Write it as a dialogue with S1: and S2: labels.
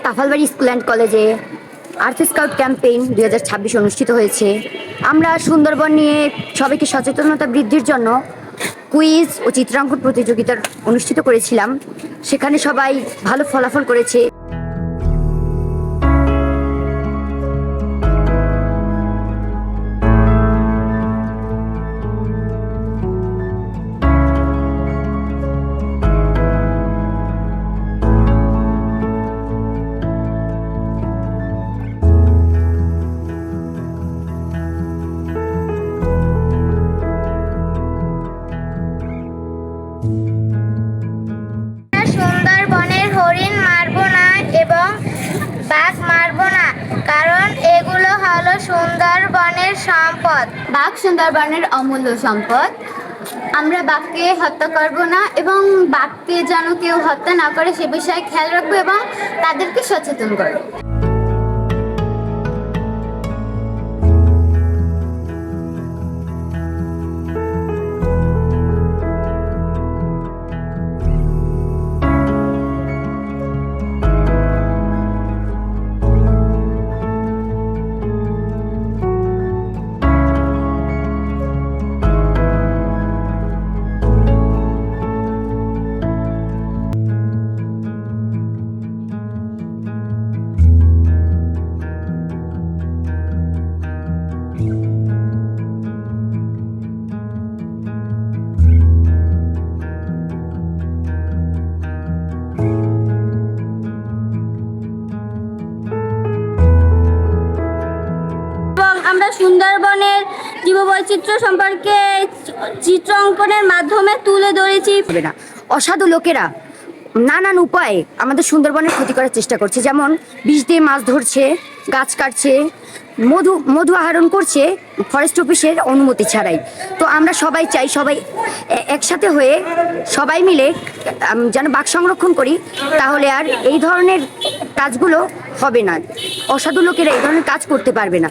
S1: Tafalbari school and কলেজে আর্থ scout campaign 2026 অনুষ্ঠিত হয়েছে। আমরা সুন্দরবন নিয়ে সবাইকে সচেতনতা বৃদ্ধির জন্য কুইজ ও চিত্রাঙ্কন প্রতিযোগিতা অনুষ্ঠিত করেছিলাম। সেখানে সবাই ভালো ফলাফল করেছে।
S2: সুন্দরবনের হরিণ মারবো না এবং বাঘ মারবো না, কারণ এগুলো হলো সুন্দরবনের সম্পদ।
S3: বাঘ সুন্দরবনের অমূল্য সম্পদ। আমরা বাঘকে হত্যা করব না এবং বাঘকে যেন কেউ হত্যা না করে সে বিষয়ে খেয়াল রাখবো এবং তাদেরকে সচেতন করবো।
S4: আমরা সুন্দরবনের জীববৈচিত্র্য সম্পর্কে চিত্র অঙ্কনের মাধ্যমে তুলে ধরেছি।
S1: অসাধু লোকেরা নানান উপায়ে আমাদের সুন্দরবনের ক্ষতি করার চেষ্টা করছে, যেমন বিষ দিয়ে মাছ ধরছে, গাছ কাটছে, মধু আহরণ করছে ফরেস্ট অফিসের অনুমতি ছাড়াই। তো আমরা সবাই চাই সবাই একসাথে হয়ে সবাই মিলে যেন বাঘ সংরক্ষণ করি, তাহলে আর এই ধরনের কাজগুলো হবে না। অসাধু লোকেরা এই ধরনের কাজ করতে পারবে না।